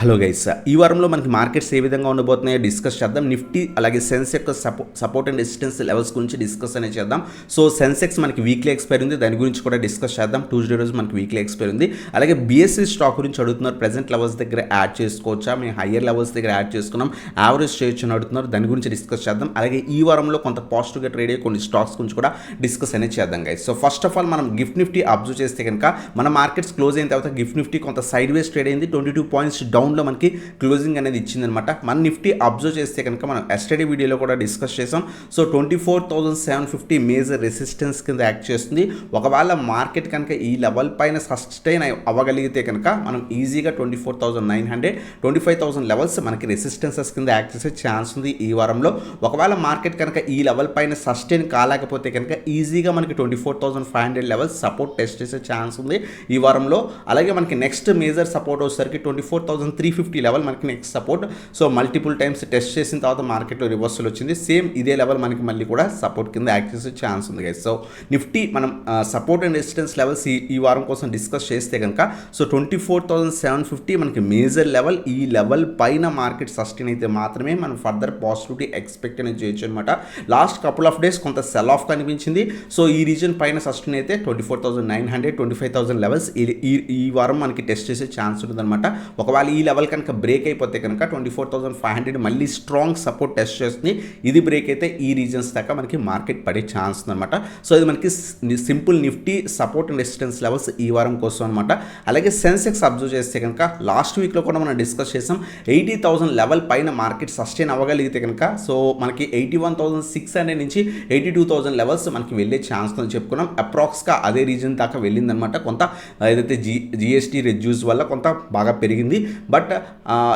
Hello guys, ఈ వారంలో మనకి మార్కెట్స్ ఏ విధంగా ఉండబోతున్నాయో డిస్కస్ చేద్దాం. నిఫ్టీ అలాగే సెన్స్ యొక్క సపోర్ట్ అండ్ రెసిస్టెన్స్ లెవెల్స్ గురించి డిస్కస్ అనేది చేద్దాం. సో సెన్సెక్స్ మనకి వీక్లీ ఎక్స్పైర్ ఉంది, దాని గురించి కూడా డిస్కస్ చేద్దాం. ట్యూస్డే రోజు మనకి వీక్లీ ఎక్స్పైర్ ఉంది. అలాగే బీఎస్సీ స్టాక్ గురించి అడుగుతున్నారు, ప్రెసెంట్ లెవెల్స్ దగ్గర యాడ్ చేసుకోవచ్చా, మేము హయ్యర్ లెవెల్స్ దగ్గర యాడ్ చేసుకున్నాం, యావరేజ్ చేయొచ్చు అని అడుగుతున్నారు, దాని గురించి డిస్కస్ చేద్దాం. అలాగే ఈ వారంలో కొంత పాజిటివ్గా ట్రేడ్ అయ్యే కొన్ని స్టాక్స్ గురించి కూడా డిస్కస్ అనేది చేద్దాం guys. So first of all మనం గిఫ్ట్ నిఫ్టీ అబ్జర్వ్ చేస్తే కనుక మన మార్కెట్స్ క్లోజ్ అయిన తర్వాత గిఫ్ట్ నిఫ్టీ కొంత సైడ్ వేస్ ట్రేడ్ అయింది. 22 పాయింట్స్ డౌన్లో మనకి క్లోజింగ్ అనేది ఇచ్చిందనమాట. మన నిఫ్టీ అబ్జర్వ్ చేస్తే కనుక మనం ఎస్టర్డే వీడియోలో కూడా డిస్కస్ చేసాం. సో 24,750 మేజర్ రెసిస్టెన్స్ కింద యాక్ట్ చేస్తుంది. ఒకవేళ మార్కెట్ కనుక ఈ లెవెల్ పైన సస్టైన్ అవ్వగలిగితే కనుక మనం ఈజీగా 24,900 25,000 లెవెల్స్ మనకి రెసిస్టెన్సెస్ కింద యాక్ట్ చేసే ఛాన్స్ ఉంది ఈ వారంలో. ఒకవేళ మార్కెట్ కనుక ఈ లెవెల్ పైన సస్టైన్ కాలేకపోతే కనుక ఈజీగా మనకి 24,500 లెవెల్స్ సపోర్ట్ టెస్ట్ చేసే ఛాన్స్ ఉంది ఈ వారంలో. అలాగే మనకి నెక్స్ట్ మేజర్ సపోర్ట్ వచ్చేసరికి 24,350 లెవెల్ మనకి next support. So multiple times test చేసిన తర్వాత మార్కెట్లో రివర్సల్ వచ్చింది. సేమ్ ఇదే లెవెల్ మనకి మళ్ళీ కూడా సపోర్ట్ కింద యాక్ట్ చేసే ఛాన్స్ ఉంది గైస్. సో నిఫ్టీ మనం సపోర్ట్ అండ్ రెసిస్టెన్స్ లెవెల్స్ ఈ వారం కోసం డిస్కస్ చేస్తే కనుక సో 24,750 మనకి మేజర్ లెవెల్. ఈ లెవెల్ పైన మార్కెట్ సస్టైన్ అయితే మాత్రమే మనం ఫర్దర్ పాజిటివిటీ ఎక్స్పెక్ట్ అనేది చేయొచ్చు అనమాట. లాస్ట్ కపుల్ ఆఫ్ డేస్ కొంత సెల్ ఆఫ్ కనిపించింది. సో ఈ రీజన్ పైన సస్టైన్ అయితే 24,900 25,000 లెవెల్స్ ఈ వారం మనకి టెస్ట్ చేసే ఛాన్స్ ఉంటుందన్నమాట. ఒకవేళ ఈ లెవెల్ కనుక బ్రేక్ అయిపోతే కనుక 24,500 మళ్ళీ స్ట్రాంగ్ సపోర్ట్ టెస్ట్ చేస్తుంది. ఇది బ్రేక్ అయితే ఈ రీజన్స్ దాకా మనకి మార్కెట్ పడే ఛాన్స్ ఉందన్నమాట. సో ఇది మనకి simple Nifty support and resistance levels ఈ వారం కోసం అనమాట. అలాగే సెన్సెక్స్ అబ్జర్వ్ చేస్తే కనుక లాస్ట్ వీక్లో కూడా మనం డిస్కస్ చేసాం. 80,000 లెవెల్ పైన మార్కెట్ సస్టైన్ అవ్వగలిగితే కనుక సో మనకి 81,600 నుంచి 82,000 లెవెల్స్ మనకి వెళ్ళే ఛాన్స్ అని చెప్పుకున్నాం. అప్రాక్స్గా అదే రీజన్ దాకా వెళ్ళిందనమాట. కొంత ఏదైతే జిఎస్టీ రెడ్యూస్ వల్ల కొంత బాగా పెరిగింది. బట్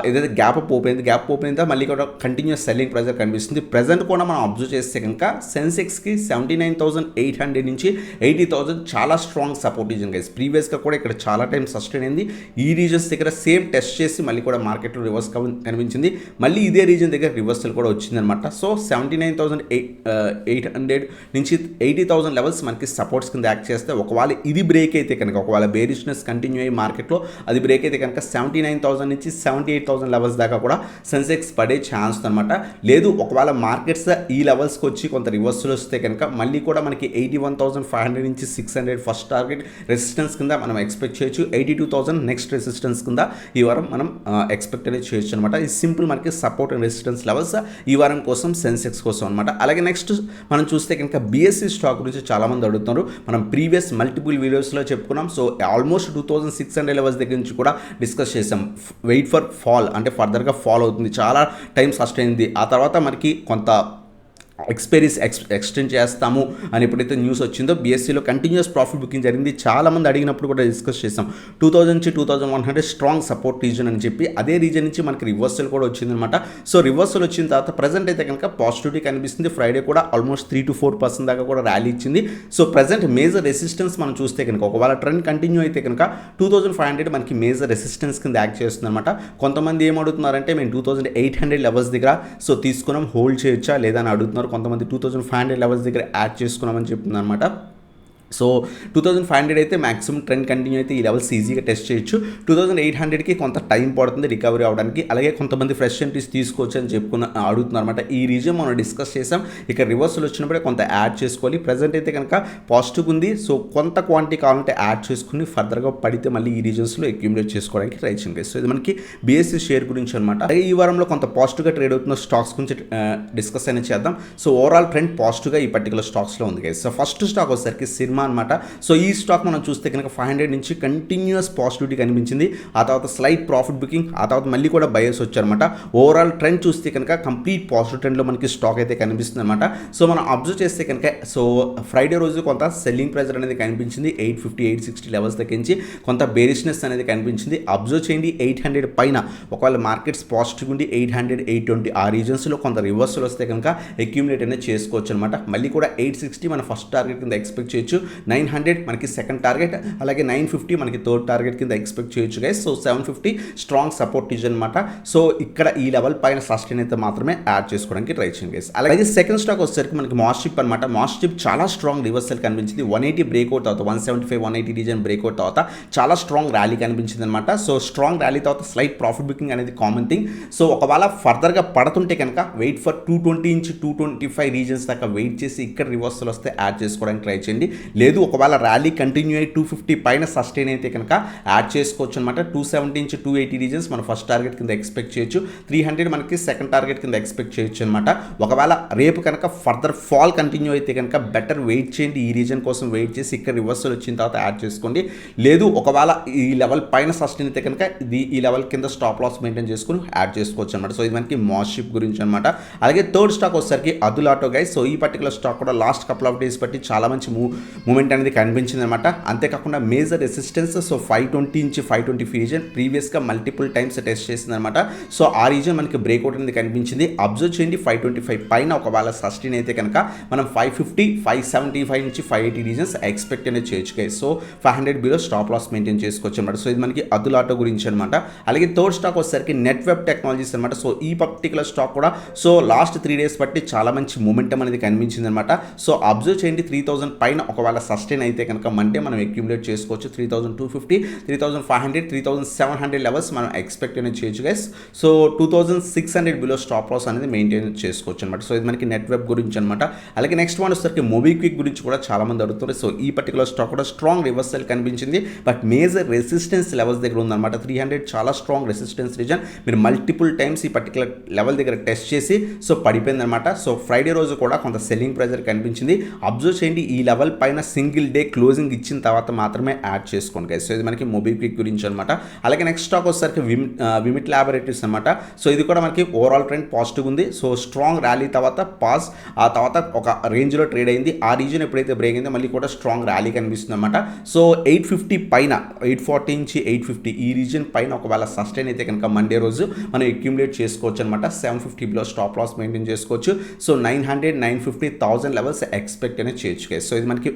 ఏదైతే గ్యాప్ అప్ ఓపెన్ అయిందో మళ్ళీ కూడా కంటిన్యూస్ సెల్లింగ్ ప్రెజర్ కనిపిస్తుంది. ప్రెజెంట్ కూడా మనం అబ్జర్వ్ చేస్తే కనుక సెన్సెక్స్కి 79,800 నుంచి 80,000 చాలా స్ట్రాంగ్ సపోర్ట్ రీజన్ గైస్. ప్రీవియస్గా కూడా ఇక్కడ చాలా టైం సస్టైన్ అయింది. ఈ రీజన్స్ దగ్గర సేమ్ టెస్ట్ చేసి మళ్ళీ కూడా మార్కెట్లో రివర్స్ కనిపించింది. మళ్ళీ ఇదే రీజన్ దగ్గర రివర్సల్ కూడా వచ్చిందనమాట. సో 79,800 నుంచి 80,000 లెవెల్స్ మనకి సపోర్ట్స్ కింద యాక్ట్ చేస్తే ఒకవేళ ఇది బ్రేక్ అయితే కనుక ఒకవేళ బేరిష్నెస్ కంటిన్యూ అయ్యి మార్కెట్లో అది బ్రేక్ అయితే కనుక 79,000 నుంచి 78,000 లెవెల్స్ దాకా కూడా సెన్సెక్స్ పడే ఛాన్స్ అనమాట. లేదు ఒకవేళ మార్కెట్స్ ఈ లెవెల్స్కి వచ్చి కొంత రివర్సల్ వస్తే కనుక మళ్ళీ కూడా మనకి 81,500 నుంచి 600 ఫస్ట్ టార్గెట్ రెసిస్టెన్స్ కింద మనం ఎక్స్పెక్ట్ చేయొచ్చు. 82,000 నెక్స్ట్ రెసిస్టెన్స్ కింద ఈ వారం మనం ఎక్స్పెక్ట్ అనేది చేయొచ్చు అనమాట. ఇది సింపుల్ మనకి సపోర్ట్ అండ్ రెసిస్టెన్స్ లెవెల్స్ ఈ వారం కోసం సెన్సెక్స్ కోసం అనమాట. అలాగే నెక్స్ట్ మనం చూస్తే కనుక బీఎస్సీ స్టాక్ గురించి చాలామంది అడుగుతున్నారు. మనం ప్రీవియస్ మల్టిపుల్ వీడియోస్లో చెప్పుకున్నాం. సో ఆల్మోస్ట్ 2,600 లెవెల్స్ దగ్గర నుంచి కూడా డిస్కస్ చేసాం. వెయిట్ ఫర్ ఫాల్ అంటే ఫర్దర్గా ఫాల్ అవుతుంది, చాలా టైం సస్టైన్ అయింది. ఆ తర్వాత మనకి కొంత ఎక్స్పైరీస్ ఎక్స్టెండ్ చేస్తాము అని ఎప్పుడైతే న్యూస్ వచ్చిందో బీఎస్సీలో కంటిన్యూస్ ప్రాఫిట్ బుకింగ్ జరిగింది. చాలామంది అడిగినప్పుడు కూడా డిస్కస్ చేసాం. 2,000 నుంచి 2,100 స్ట్రాంగ్ సపోర్ట్ రీజన్ అని చెప్పి అదే రీజన్ నుంచి మనకి రివర్సల్ కూడా వచ్చిందనమాట. సో రివర్సల్ వచ్చిన తర్వాత ప్రజెంట్ అయితే కనుక పాజిటివిటీ కనిపిస్తుంది. ఫ్రైడే కూడా ఆల్మోస్ట్ 3-4% దాకా కూడా ర్యాలీ ఇచ్చింది. సో ప్రజెంట్ మేజర్ రెసిస్టెన్స్ మనం చూస్తే కనుక ఒకవేళ ట్రెండ్ కంటిన్యూ అయితే కనుక 2,500 మనకి మేజర్ రెసిస్టెన్స్ కింద యాక్ట్ చేస్తుంది అనమాట. కొంతమంది ఏమడుగుతున్నారంటే మేము 2,800 లెవెల్స్ దగ్గర సో తీసుకున్నాం, హోల్డ్ చేయొచ్చా లేదా అని అడుగుతున్నారు. కొంతమంది 2,500 లెవెల్స్ దగ్గర యాడ్ చేసుకున్నామని చెప్తున్నారు అనమాట. సో 2,500 అయితే మ్యాక్సిమం ట్రెండ్ కంటిన్యూ అయితే ఈ లెవెల్స్ ఈజీగా టెస్ట్ చేయొచ్చు. 2,800కి కొంత టైం పడుతుంది రికవరీ అవడానికి. అలాగే కొంతమంది ఫ్రెష్ ఎంట్రీస్ తీసుకోవచ్చు అని అడుగుతున్నారు అనమాట. ఈ రీజన్ మనం డిస్కస్ చేసాం. ఇక రివర్సల్ వచ్చినప్పుడే కొంత యాడ్ చేసుకోవాలి. ప్రజెంట్ అయితే కనుక పాజిటివ్ ఉంది. సో కొంత క్వాంటిటీ కావాలంటే యాడ్ చేసుకుని ఫర్దర్గా పడితే మళ్ళీ ఈ రీజన్స్లో అక్యూములేట్ చేసుకోవడానికి ట్రై చేయండి. సో ఇది మనకి బీఎస్సీ షేర్ గురించి అనమాట. ఈ వారంలో కొంత పాజిటివ్గా ట్రేడ్ అవుతున్న స్టాక్స్ గురించి డిస్కస్ అనేది చేద్దాం. సో ఓవరాల్ ట్రెండ్ పాజిటివ్గా ఈ పర్టికులర్ స్టాక్స్లో ఉంది గైస్. సో ఫస్ట్ స్టాక్ వచ్చేసరికి సినిమా అనమాట. సో ఈ స్టాక్ మనం చూస్తే కనుక 500 నుంచి కంటిన్యూస్ పాజిటివిటీ కనిపించింది. ఆ తర్వాత స్లైట్ ప్రాఫిట్ బుకింగ్, ఆ తర్వాత మళ్ళీ కూడా బయర్స్ వచ్చారనమాట. ఓవరాల్ ట్రెండ్ చూస్తే కనుక కంప్లీట్ పాజిటివ్ ట్రెండ్లో మనకి స్టాక్ అయితే కనిపిస్తుంది అనమాట. సో మనం అబ్జర్వ్ చేస్తే కనుక సో ఫ్రైడే రోజు కొంత సెల్లింగ్ ప్రెజర్ అనేది కనిపించింది. 850 860 లెవెల్స్ తగ్గించి కొంత బేరిష్నెస్ అనేది కనిపించింది. అబ్జర్వ్ చేయండి 800 పైన ఒకవేళ మార్కెట్స్ పాజిటివ్ ఉండి 800 820 ఆ రీజన్స్లో కొంత రివర్సల్ వస్తే కనుక అక్యూములేట్ అనేది చేసుకోవచ్చు అనమాట. మళ్ళీ కూడా 860 మన ఫస్ట్ టార్గెట్ కింద ఎక్స్పెక్ట్ చేయొచ్చు. 900 మనకి సెకండ్ టార్గెట్, అలాగే 950 మనకి థర్డ్ టార్గెట్ కింద ఎక్స్పెక్ట్ చేయొచ్చు guys. So 750 strong support reason అనమాట. సో ఇక్కడ ఈ లెవెల్ పైన సస్టైన్ అయితే మాత్రమే యాడ్ చేసుకోవడానికి ట్రై చేయండి గైస్. అలాగే సెకండ్ స్టాక్ వచ్చేసరికి మనకి మాస్టిప్ అనమాట. మాస్టిప్ చాలా స్ట్రాంగ్ రివర్సల్ కనిపించింది. 180 బ్రేక్అవుట్ తర్వాత 175 180 రీజన్ బ్రేక్అవుట్ తర్వాత చాలా స్ట్రాంగ్ ర్యాలీ కనిపించింది అనమాట. సో స్ట్రాంగ్ ర్యాలీ తర్వాత స్లైట్ ప్రాఫిట్ బుకింగ్ అనేది కామన్ థింగ్. సో ఒకవేళ ఫర్దర్గా పడుతుంటే కనుక వెయిట్ ఫర్ 220 నుంచి 225 రీజన్స్ దాకా వెయిట్ చేసి ఇక్కడ రివర్సల్ వస్తే యాడ్ చేసుకోవడానికి ట్రై చేయండి. లేదు ఒకవేళ ర్యాలీ కంటిన్యూ అయ్యి 250 పైన సస్టైన్ అయితే కనుక యాడ్ చేసుకోవచ్చు అనమాట. 270 నుంచి 280 రీజన్స్ మన ఫస్ట్ టార్గెట్ కింద ఎక్స్పెక్ట్ చేయొచ్చు. 300 మనకి సెకండ్ టార్గెట్ కింద ఎక్స్పెక్ట్ చేయొచ్చు అనమాట. ఒకవేళ రేపు కనుక ఫర్దర్ ఫాల్ కంటిన్యూ అయితే కనుక బెటర్ వెయిట్ చేయండి. ఈ రీజన్ కోసం వెయిట్ చేసి ఇక్కడ రివర్సల్ వచ్చిన తర్వాత యాడ్ చేసుకోండి. లేదు ఒకవేళ ఈ లెవెల్ పైన సస్టైన్ అయితే కనుక ఈ లెవెల్ కింద స్టాప్ లాస్ మెయింటైన్ చేసుకుని యాడ్ చేసుకోవచ్చు అనమాట. సో ఇది మనకి మాస్షిప్ గురించి అనమాట. అలాగే థర్డ్ స్టాక్ వచ్చేసరికి అదులాటో గైస్. సో ఈ పర్టికులర్ స్టాక్ కూడా లాస్ట్ కపుల్ ఆఫ్ డేస్ బట్టి చాలా మంచి మూమెంట్ అనేది కనిపించింది అనమాట. అంతేకాకుండా మేజర్ రెసిస్టెన్స్ సో 520 నుంచి 520 రీజన్ ప్రీవియస్గా మల్టిపుల్ టైమ్స్ టెస్ట్ చేసింది అనమాట. సో ఆ రీజన్ మనకి బ్రేక్అవుట్ అనేది కనిపించింది. అబ్జర్వ్ చేయండి 525 పైన ఒకవేళ సస్టైన్ అయితే కనుక మనం 550 575 నుంచి 580 రీజన్స్ ఎక్స్పెక్ట్ అనేది చేయొచ్చు guys. So 500 below stop loss maintain చేసుకోవచ్చు అనమాట. సో ఇది మనకి అదులాటో గురించి అనమాట. అలాగే థర్డ్ స్టాక్ వచ్చేసరికి నెట్వెబ్ టెక్నాలజీస్ అనమాట. సో ఈ పర్టికులర్ స్టాక్ కూడా సో లాస్ట్ 3 డేస్ బట్టి చాలా మంచి మూమెంటం అనేది కనిపించింది అనమాట. సో అబ్జర్వ్ చేయండి 3000 పైన ఒకవేళ సస్టైన్ అయితే కనుక మండే మనం అక్యుములేట్ చేసుకోవచ్చు. 3250 3500 3700 లెవెల్స్ మనం ఎక్స్పెక్ట్ అనేది చేయొచ్చు guys. So 2600 below stop loss అనేది మెయింటైన్ చేసుకోవచ్చు అనమాట. సో ఇది మనకి నెట్వెబ్ గురించి అనమాట. అలాగే నెక్స్ట్ వన్ వచ్చేసరికి మోబిక్విక్ గురించి కూడా చాలా మంది అడుగుతారు. సో ఈ పర్టికులర్ స్టాక్ కూడా స్ట్రాంగ్ రివర్సల్ కనిపించింది. బట్ మేజర్ రెసిస్టెన్స్ లెవెల్స్ దగ్గర ఉందన్నమాట. 300 చాలా స్ట్రాంగ్ రెసిస్టెన్స్ రీజన్. మీరు మల్టిపుల్ టైమ్స్ ఈ పర్టికులర్ లెవెల్ దగ్గర టెస్ట్ చేసి సో పడిపోయింది అనమాట. సో ఫ్రైడే రోజు కూడా కొంత సెల్లింగ్ ప్రెజర్ కనిపించింది. అబ్జర్వ్ చేయండి ఈ లెవెల్ పైన సింగిల్ డే క్లోజింగ్ ఇచ్చిన తర్వాత మాత్రమే యాడ్ చేసుకోండి గైస్. సో ఇది మనకి మోబిక్విక్ గురించి అనమాట. అలాగే నెక్స్ట్ స్టాక్ వచ్చేసరికి విమిట్ ల్యాబొరేటరీస్ అనమాట. సో ఇది కూడా మనకి ఓవరాల్ ట్రెండ్ పాజిటివ్ ఉంది. సో స్ట్రాంగ్ ర్యాలీ తర్వాత పాస్ ఆ తర్వాత ఒక రేంజ్లో ట్రేడ్ అయింది. ఆ రీజన్ ఎప్పుడైతే బ్రేక్ అయిందో మళ్ళీ కూడా స్ట్రాంగ్ ర్యాలీ కనిపిస్తుంది అనమాట. సో 850 పైన 840 నుంచి 850 ఈ రీజన్ పైన ఒకవేళ సస్టైన్ అయితే కనుక మండే రోజు మనం అక్యుములేట్ చేసుకోవచ్చు అనమాట. 750 బిలో స్టాప్ లాస్ మెయింటైన్ చేసుకోవచ్చు. సో 900 950 1000 లెవెల్స్ ఎక్స్పెక్ట్ అనేది చేయొచ్చు గైస్. సో ఇది మనకి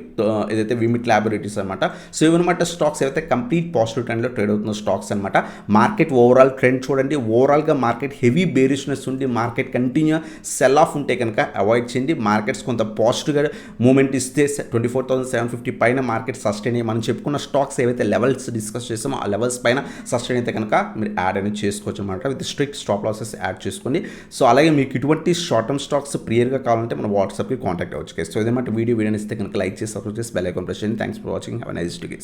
ఏదైతే విమిట్ ల్యాబొరేటరీస్ అనమాట. సో ఇవన్నమాట స్టాక్స్ ఏవైతే కంప్లీట్ పాజిటివ్ ట్రెండ్లో ట్రేడ్ అవుతున్న స్టాక్స్ అనమాట. మార్కెట్ ఓవరాల్ ట్రెండ్ చూడండి. ఓవరాల్గా మార్కెట్ హెవీ బేరిష్నెస్ ఉండి మార్కెట్ కంటిన్యూ సెల్ ఆఫ్ ఉంటే కనుక అవాయిడ్ చేయండి. మార్కెట్స్ కొంత పాజిటివ్గా మూమెంట్ ఇస్తే 24,750 పైన మార్కెట్ సస్టైన్ అయ్యి మనం చెప్పుకున్న స్టాక్స్ ఏవైతే లెవెల్స్ డిస్కస్ చేసామో ఆ లెవెల్స్ పైన సస్టైన్ అయితే కనుక మీరు యాడ్ అనేది చేసుకోవచ్చు అనమాట. With strict stop losses add చేసుకోండి. సో అలాగే మీకు ఇటువంటి షార్ట్ టర్మ్ స్టాక్స్ క్లియర్గా కావాలంటే మన వాట్సాప్కి కాంటాక్ట్ అవ్వచ్చు. సో ఇదేమాట వీడియో ఇస్తే కనుక లైక్ చేసి సబ్స్క్రైబ్ చేసి బెల్ ఐకాన్ ప్రెస్ చేయండి. Thanks for watching. Have a nice day.